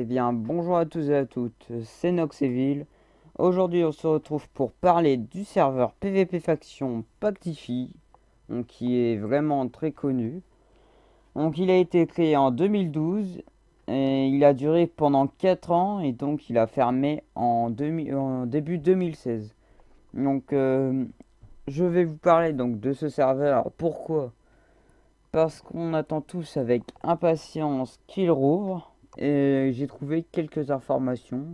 Eh bien, bonjour à tous et à toutes, c'est Noxeville. Aujourd'hui, on se retrouve pour parler du serveur PvP Faction Pactify, donc, qui est vraiment très connu. Donc, il a été créé en 2012 et il a duré pendant 4 ans et donc il a fermé en début 2016. Donc, je vais vous parler donc de ce serveur. Pourquoi? Parce qu'on attend tous avec impatience qu'il rouvre et j'ai trouvé quelques informations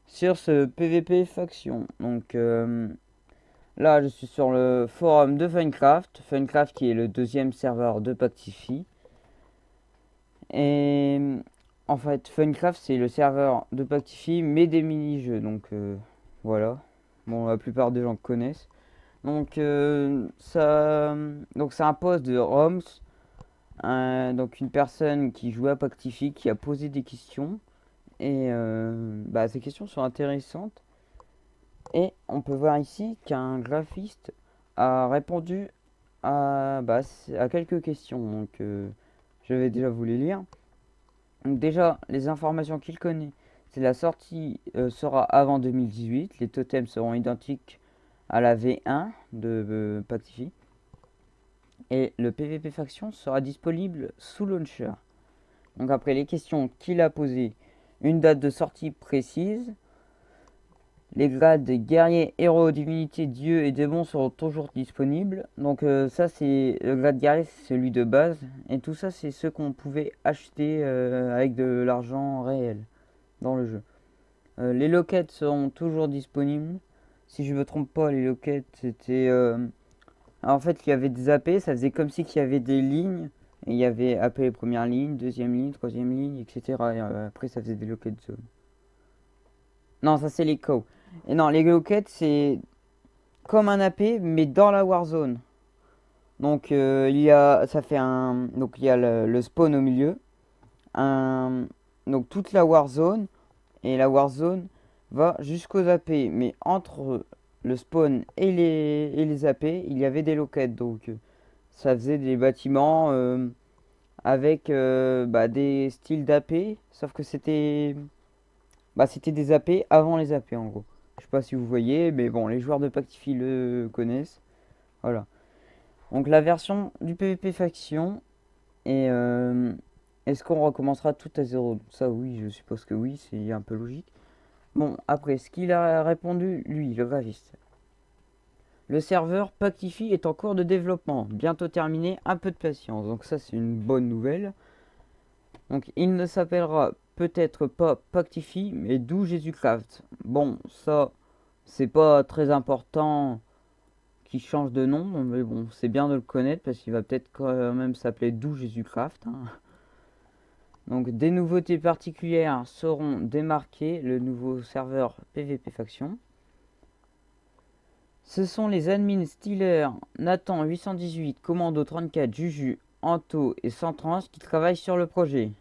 sur ce PvP faction. Donc là, je suis sur le forum de Funcraft. Funcraft qui est le deuxième serveur de Pactify. Et en fait, Funcraft c'est le serveur de Pactify mais des mini-jeux. Donc voilà. Bon, la plupart des gens connaissent. Donc donc c'est un poste de ROMs. Donc une personne qui jouait à Pactify qui a posé des questions. Et ces questions sont intéressantes. Et on peut voir ici qu'un graphiste a répondu à quelques questions. Donc je vais déjà vous les lire. Donc déjà, les informations qu'il connaît, c'est la sortie sera avant 2018. Les totems seront identiques à la V1 de Pactify. Et le PvP Faction sera disponible sous launcher. Donc après les questions qu'il a posées, une date de sortie précise. Les grades guerrier, héros, divinité, dieu et démon seront toujours disponibles. Donc ça c'est le grade guerrier, c'est celui de base. Et tout ça c'est ce qu'on pouvait acheter avec de l'argent réel dans le jeu. Les loquettes seront toujours disponibles. Si je me trompe pas, les loquettes c'était... en fait il y avait des AP, ça faisait comme si qu'il y avait des lignes. Et il y avait AP première ligne, deuxième ligne, troisième ligne, etc. Et après ça faisait des loquettes zone. Non, ça c'est les cows. Et non, les loquettes c'est comme un AP mais dans la Warzone. Donc ça fait un, donc il y a le spawn au milieu, un, donc toute la Warzone et la Warzone va jusqu'aux AP. Mais entre le spawn et les AP, il y avait des loquettes. Donc ça faisait des bâtiments avec des styles d'AP, sauf que c'était des AP avant les AP en gros. Je sais pas si vous voyez, mais bon, les joueurs de Pactify le connaissent. Voilà. Donc la version du PvP faction. Et est-ce qu'on recommencera tout à zéro? Ça oui, je suppose que oui, c'est un peu logique. Bon, après, ce qu'il a répondu, lui, le graphiste. Le serveur Pactify est en cours de développement, bientôt terminé, un peu de patience. Donc ça c'est une bonne nouvelle. Donc il ne s'appellera peut-être pas Pactify, mais d'où Jésus-Craft. Bon, ça c'est pas très important qui change de nom, mais bon, c'est bien de le connaître parce qu'il va peut-être quand même s'appeler D'où Jésus-Craft. Hein. Donc des nouveautés particulières seront démarquées, le nouveau serveur PvP Faction. Ce sont les admins Stealer, Nathan 818, Commando 34, Juju, Anto et Centrans qui travaillent sur le projet.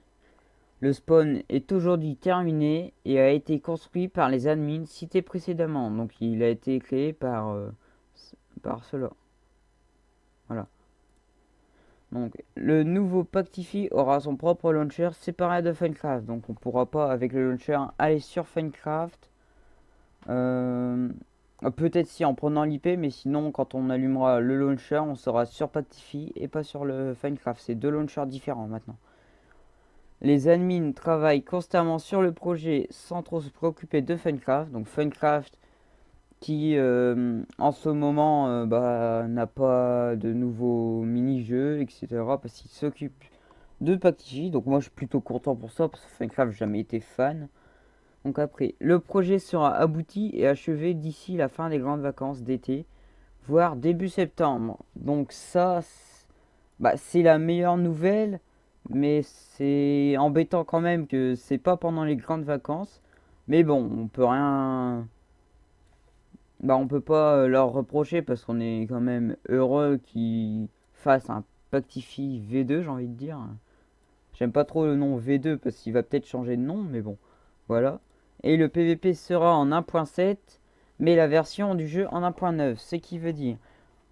Le spawn est aujourd'hui terminé et a été construit par les admins cités précédemment. Donc il a été créé par cela. Voilà. Donc le nouveau Pactify aura son propre launcher séparé de Funcraft. Donc on pourra pas avec le launcher aller sur Funcraft. Peut-être si en prenant l'IP, mais sinon quand on allumera le launcher, on sera sur Pactify et pas sur le Funcraft. C'est deux launchers différents maintenant. Les admins travaillent constamment sur le projet sans trop se préoccuper de Funcraft. Donc Funcraft qui en ce moment n'a pas de nouveaux mini-jeux, etc. Parce qu'il s'occupe de Pactify. Donc moi je suis plutôt content pour ça parce que Funcraft j'ai jamais été fan. Donc après, le projet sera abouti et achevé d'ici la fin des grandes vacances d'été, voire début septembre. Donc ça, c'est la meilleure nouvelle, mais c'est embêtant quand même que c'est pas pendant les grandes vacances. Mais bon, on peut rien, on peut pas leur reprocher parce qu'on est quand même heureux qu'ils fassent un Pactify V2, j'ai envie de dire. J'aime pas trop le nom V2 parce qu'il va peut-être changer de nom, mais bon, voilà. Et le PVP sera en 1.7, mais la version du jeu en 1.9. Ce qui veut dire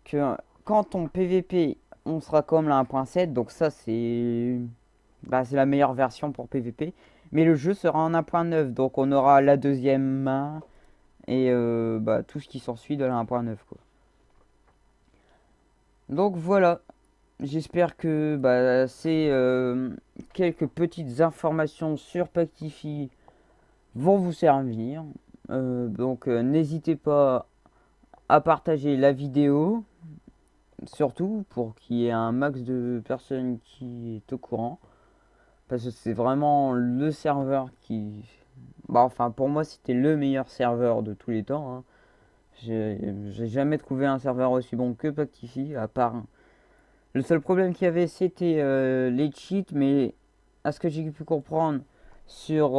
que quand on PVP, on sera comme la 1.7, donc ça c'est la meilleure version pour PVP. Mais le jeu sera en 1.9, donc on aura la deuxième main et bah, tout ce qui s'ensuit de la 1.9 quoi. Donc voilà, j'espère que bah, ces quelques petites informations sur Pactify vont vous servir. Donc n'hésitez pas à partager la vidéo, surtout pour qu'il y ait un max de personnes qui est au courant. Parce que c'est vraiment le serveur qui... Bah enfin pour moi c'était le meilleur serveur de tous les temps, hein. J'ai jamais trouvé un serveur aussi bon que Pactify, à part... Le seul problème qu'il y avait c'était les cheats, mais à ce que j'ai pu comprendre sur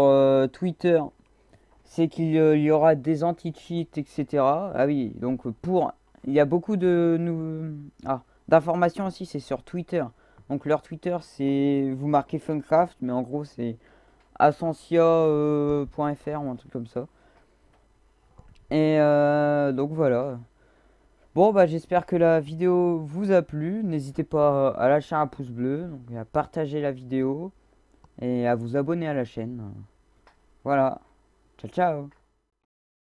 Twitter, c'est qu'il y aura des anti-cheats, etc. Ah oui, donc pour... Il y a beaucoup de... d'informations aussi, c'est sur Twitter. Donc leur Twitter, c'est... Vous marquez Funcraft, mais en gros, c'est Ascensia.fr ou un truc comme ça. Et donc voilà. Bon, bah j'espère que la vidéo vous a plu. N'hésitez pas à lâcher un pouce bleu, donc, à partager la vidéo et à vous abonner à la chaîne. Voilà. Ciao, ciao.